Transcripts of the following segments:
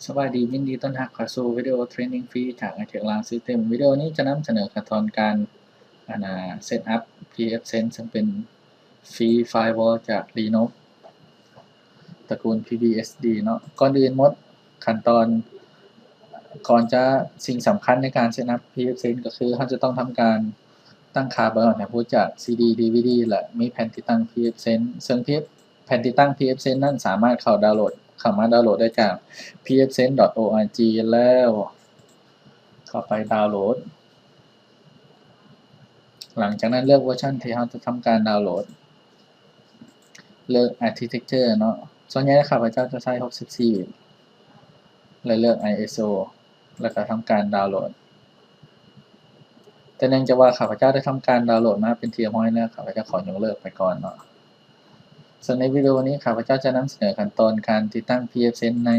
สวัสดียินดีต้อนรับเข้าสู่วิดีโอเทรนนิงฟรีจาก iTech Lang System วิดีโอนี้จะนำเสนอขั้นตอนการเซตอัพ pfSense ซึ่งเป็นฟรีไฟร์วอลจาก Linux ตระกูล PBSD เนาะก่อนอื่นหมดขั้นตอนก่อนจะสิ่งสำคัญในการเซตอัพ pfSense ก็คือเราจะต้องทำการตั้งค่าเบอร์ผู้จาก CD DVD และมีแผ่นติดตั้ง pfSense ซึ่งแผ่นติดตั้ง pfSense นั้นสามารถเข้ามาดาวน์โหลดได้จาก pfsense.org แล้วเข้าไปดาวน์โหลดหลังจากนั้นเลือกเวอร์ชันที่เราจะทำการดาวน์โหลดเลือก Architecture เนาะส่วนใหญ่ข้าพเจ้าจะใช้64 บิตและเลือก ISO แล้วก็ทำการดาวน์โหลดแต่เนื่องจากว่าข้าพเจ้าได้ทำการดาวน์โหลดมาเป็นที่เรียบร้อยแล้วข้าพเจ้าขอยกเลิกไปก่อนเนาะส่วนในวิดีโอนี้ข้าพเจ้าจะนำเสนอขั้นตอนการติดตั้ง pfSense ใน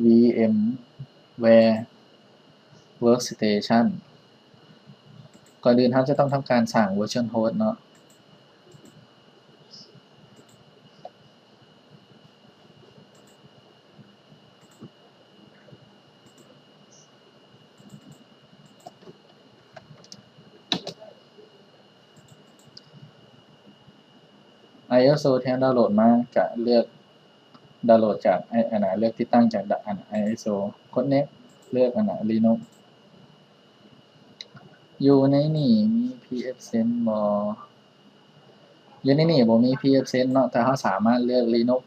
VMware Workstation ก่อนอื่นเราจะต้องทำการสร้าง Virtual Host เนาะISO ที่เราดาวน์โหลดมาก็เลือกดาวน์โหลดจากเลือกติดตั้งจากISO กด Next เลือกLinux อยู่ในนี่มี pfSense บ่อยู่ในนี่บ่มี pfSense เนาะแต่เราสามารถเลือก Linux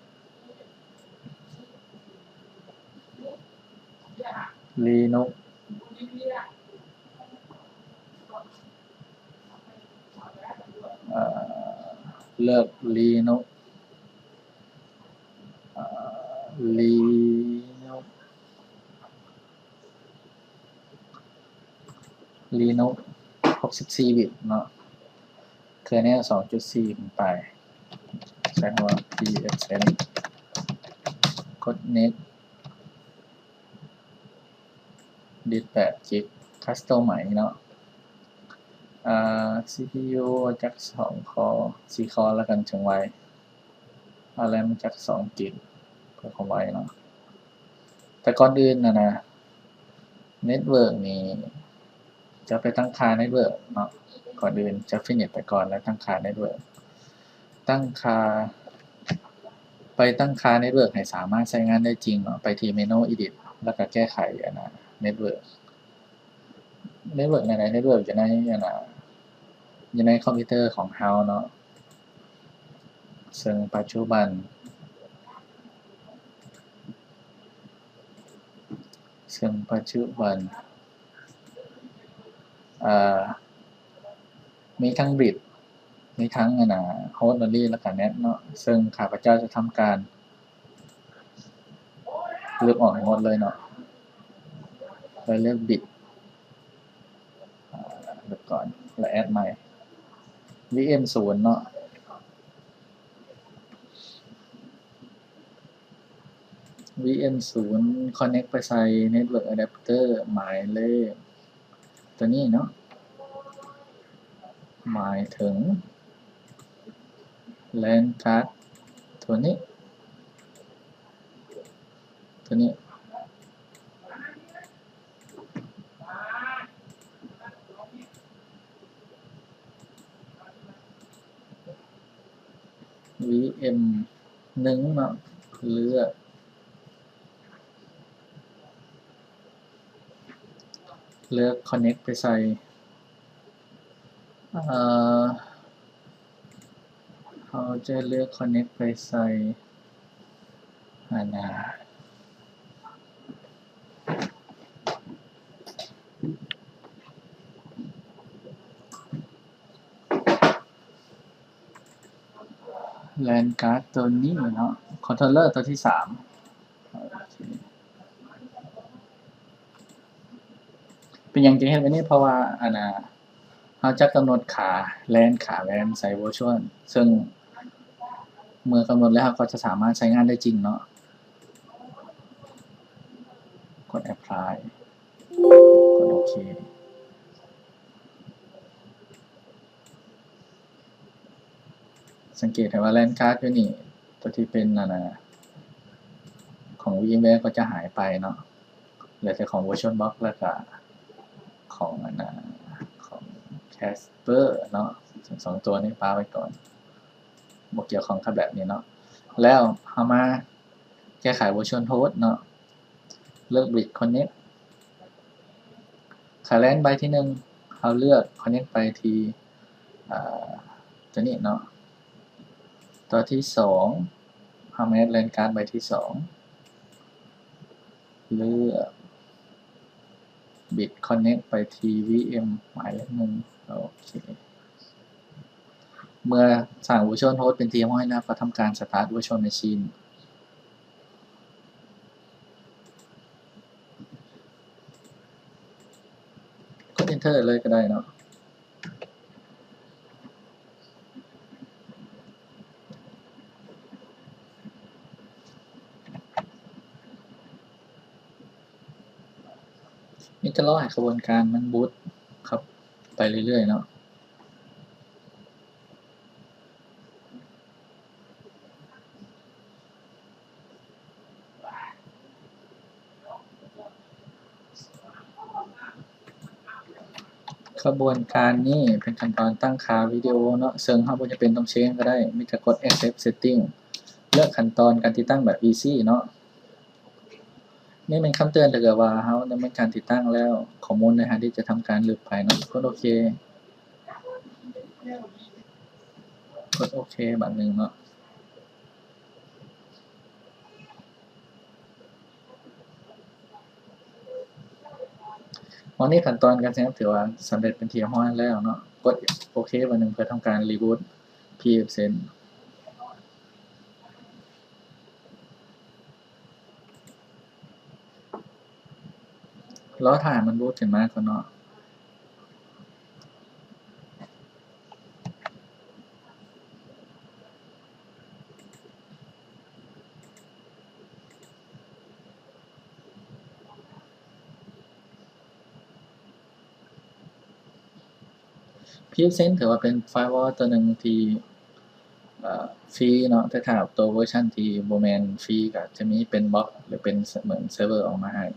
เอ่อเลือก Linux Linux Linux 64 บิตเนาะเครื่องนี้2.4 ขึ้นไปใช้คำว่า pfSense กด Next ดิส8 กิก Customize เนาะCPU จัก2 คอร์4 คอร์แล้วกันจังไว้ RAM จัก2 กิกเพื่อความไวเนาะแต่ก่อนอื่นนะเน็ตเวิร์กนี่จะไปตั้งค่าเน็ตเวิร์กเนาะก่อนอื่นจะฟินิชไปก่อนแล้วตั้งค่าเน็ตเวิร์กตั้งค่าตั้งค่าเน็ตเวิร์กให้สามารถใช้งานได้จริงเนาะไปที่เมนู Edit แล้วก็แก้ไขเน็ตเวิร์กในเน็ตเวิร์กอยู่ในคอมพิวเตอร์ของเราเนาะซึ่งปัจจุบันมีทั้ง Bit มีทั้งHost Only แล้วก็ Net เนาะซึ่งข้าพเจ้าจะทำการเลือกออกให้หมดเลยเนาะไปเลือก Bit เลือกก่อนแล้วแอดใหม่ VM0 เนาะ VM0 Connect ไปใส่ Network Adapter หมายเลขตัวนี้เนาะหมายถึง LAN card ตัวนี้ VM1 เนาะเลือก Connect ไปใส่เราจะเลือก Connect ไปใส่LAN card ตัวนี้เนาะ Controller ตัวที่3เป็นอย่างจริงเห็นไหมนี่เพราะว่าเราจะกำหนดขา LAN ขา WAN ใส่ Virtual ซึ่งเมื่อกำหนดแล้วก็จะสามารถใช้งานได้จริงเนาะกด Apply กดโอเคสังเกตเห็นว่า LAN card อยู่นี่ตัวที่เป็น ของ VMware ก็จะหายไปเนาะเหลือแต่ของ VirtualBox แล้วก็ของของ Casper เนาะสองตัวนี้ปาไว้ก่อนบ่เกี่ยวข้องกับแบบนี้เนาะแล้วเฮามาแก้ไข Virtual Host เนาะเลือก Bridge Connect Current ใบที่1เราเลือก Connect ไปที่ตัวนี้เนาะตัวที่2เราแมส LAN card ใบที่2เลือก Bit Connect ไปที่ VM หมายเลข1โอเคเมื่อสร้าง Virtual Host เป็นที่เรียบร้อยแล้วก็ทำการ Start Virtual Machine กด Enter เลยก็ได้เนาะนี่จะรอให้กระบวนการมันบูตครับไปเรื่อยๆเนาะกระบวนการนี้เป็นขั้นตอนตั้งค่าวิดีโอเนาะซึ่งเราบ่จำเป็นต้องเช็คก็ได้มีแต่กด Accept Setting เลือกขั้นตอนการติดตั้งแบบ Easy เนาะนี่เป็นคำเตือนถ้าเกิดว่าเราดำเนินการติดตั้งแล้วข้อมูลในฮาร์ดดิสก์จะทำการหลุดไปเนาะกดโอเคบัดหนึ่งเนาะวันนี้ขั้นตอนการใช้งานถือว่าสำเร็จเป็นที่เรียบร้อยแล้วเนาะกดโอเคบัดหนึ่งเพื่อทำการรีบูต PFSense รอถ่ายมันบูตขึ้นมาก่อนเนาะPFSense ถือว่าเป็น Firewall ตัวหนึ่งที่ฟรีเนาะแต่ถ้าตัวเวอร์ชันที่บ่แม่นฟรีก็จะมีเป็นบล็อกหรือเป็นเหมือนเซิร์ฟเวอร์ออกมาให้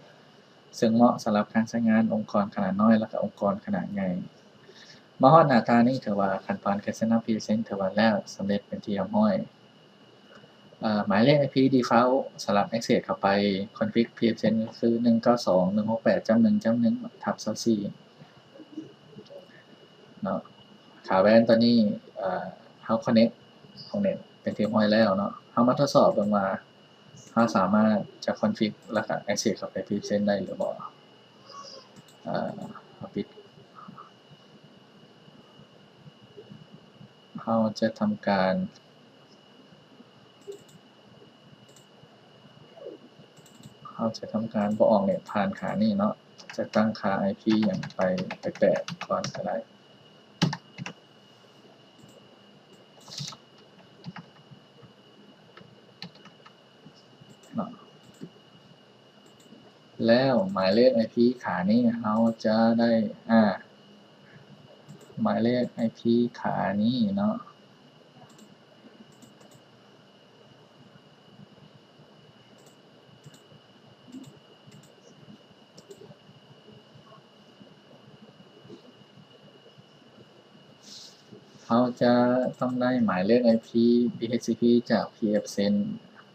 ซึ่งเหมาะสำหรับการใช้งานองค์กรขนาดน้อยแล้วก็องค์กรขนาดใหญ่มาฮอดหน้าตานี้ถือว่าขั้นตอนการใช้งาน PFSense ถือว่าแล้วสำเร็จเป็นที่เรียบร้อยหมายเลข IP default สำหรับ access เข้าไป config PFSense ก็คือ 192.168.1.1/24 เนาะขาแว่นตัวนี้เฮา connect ของเน็ตเป็นที่เรียบร้อยแล้วเนาะเฮามาทดสอบเบิ่งว่าเฮาสามารถจะ config แล้วก็ access เข้าไป PFSense ได้หรือบ่เราปิดเราจะทำการบ่ออกเน็ตผ่านขานี่เนาะจะตั้งค่า IP หยังไปแปลกๆก่อนก็ได้เนาะแล้วหมายเลข IP ขานี้เราจะได้หมายเลข IP ขานี้เนาะเราจะต้องได้หมายเลข IP DHCP จาก PFSense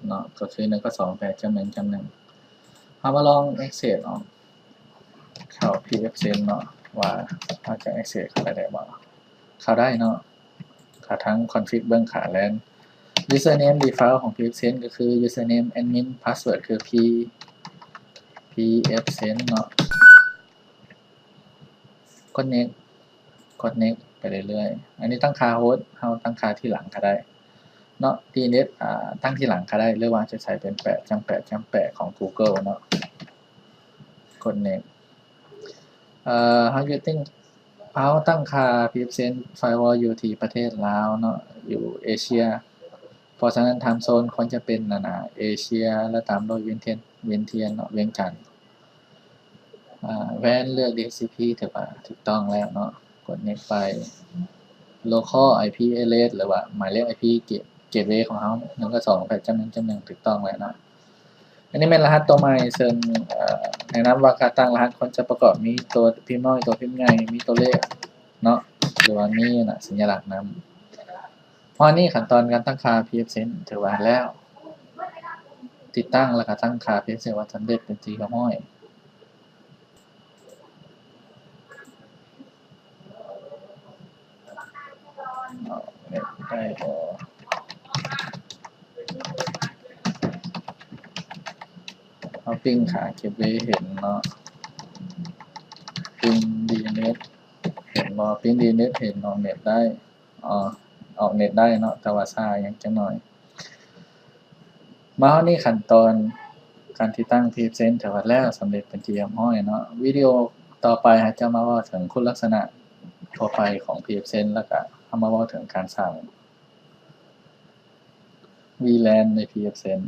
เนาะก็คือ 192.1.1 เรามาลอง access เนาะเข้า PFSense เนาะว่าเราจะ access เข้าไปได้บ่เข้าได้เนาะขาทั้ง config เบิ่งขา LAN username default ของ PFSense ก็คือ username admin password คือ PFSense เนาะกด next ไปเรื่อยๆอันนี้ตั้งค่าโฮสต์เราตั้งค่าที่หลังก็ได้เนาะ DNS ตั้งที่หลังก็ได้หรือว่าจะใช้เป็น8 ของ Google เนาะกด next how getting เราตั้งค่า PFSense firewall อยู่ที่ประเทศลาวเนาะอยู่เอเชียเพราะฉะนั้น time zone ควรจะเป็นเอเชียแล้วตามด้วยเวียงเทียนเนาะเวียงจันทน์WAN เลือก DHCP ถือว่าถูกต้องแล้วเนาะกด next ไป local IP address หรือว่าหมายเลข IP gateway ของเรา192.1.1ถูกต้องแล้วเนาะ อันนี้เป็นรหัสตัวใหม่ซึ่งแนะนำว่าการตั้งรหัสควรจะประกอบมีตัวพิมพ์น้อยตัวพิมพ์ใหญ่มีตัวเลขเนาะหรือว่ามีสัญลักษณ์นำเพราะนี่ขั้นตอนการตั้งค่า PFSense ถือว่าแล้ว ติดตั้งแล้วก็ตั้งค่า PFSense ว่าสำเร็จเป็นที่เรียบร้อยได้เอาปิ้งขาเก็บไว้เห็นเนาะปิ้ง DNS เห็นบ่ปิ้ง DNS เห็นออกเน็ตได้ออกเน็ตได้เนาะแต่ว่าช้าอย่างจังหน่อยมาเฮานี่ขั้นตอนการติดตั้ง PFSense ถือว่าแล้วสำเร็จเป็นที่เรียบร้อยเนาะวิดีโอต่อไปจะมาเว้าถึงคุณลักษณะทั่วไปของ PFSense แล้วก็เอามาเว้าถึงการสร้าง VLAN ใน PFSense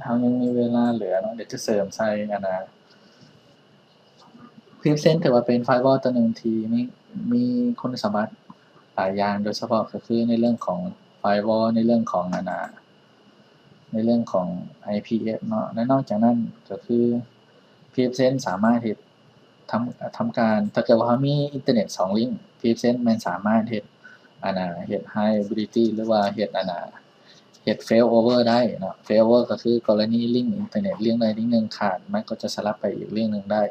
เรายังมีเวลาเหลือเนาะเดี๋ยวจะเสริมใส่PFSense ถือว่าเป็นไฟวอลตัวหนึ่งที่มีคุณสมบัติหลายอย่างโดยเฉพาะก็คือในเรื่องของไฟวอลในเรื่องของในเรื่องของ IPS เนาะและนอกจากนั้นก็คือ PFSense สามารถเฮ็ดทำการถ้าเกิดว่าเรามีอินเทอร์เน็ต2ลิงก์ PFSense มันสามารถเฮ็ดเฮ็ด High Availability หรือว่าเฮ็ดเฮ็ด Failover ได้เนาะ Failover ก็คือกรณีลิงก์อินเทอร์เน็ตลิงก์ใดลิงก์หนึ่งขาดมันก็จะสลับไปอีกลิงก์หนึ่งได้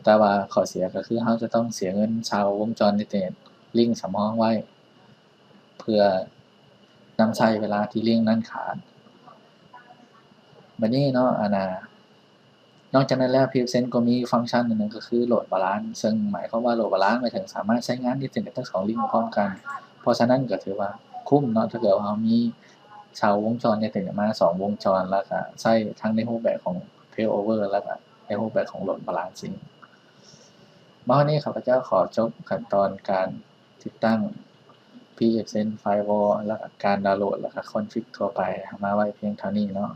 แต่ว่าข้อเสียก็คือเราจะต้องเสียเงินเช่าวงจรอินเทอร์เน็ตลิงก์สำรองไว้เพื่อนำใช้เวลาที่ลิงก์นั้นขาดบัดนี้เนาะนอกจากนั้นแล้ว PFSense ก็มีฟังก์ชันอันหนึ่งก็คือ Load Balance ซึ่งหมายความว่า Load Balance หมายถึงสามารถใช้งานอินเทอร์เน็ตทั้ง2ลิงก์พร้อมกันเพราะฉะนั้นก็ถือว่าคุ้มเนาะถ้าเกิดว่าเรามีเช่าวงจรอินเทอร์เน็ตมา2วงจรแล้วก็ใช้ทั้งในรูปแบบของ Failover แล้วก็ในรูปแบบของ Load Balancing มาวันนี้ข้าพเจ้าขอจบขั้นตอนการติดตั้ง PFSense Firewall แล้วก็การดาวน์โหลดแล้วก็คอนฟิกทั่วไปมาไว้เพียงเท่านี้เนาะ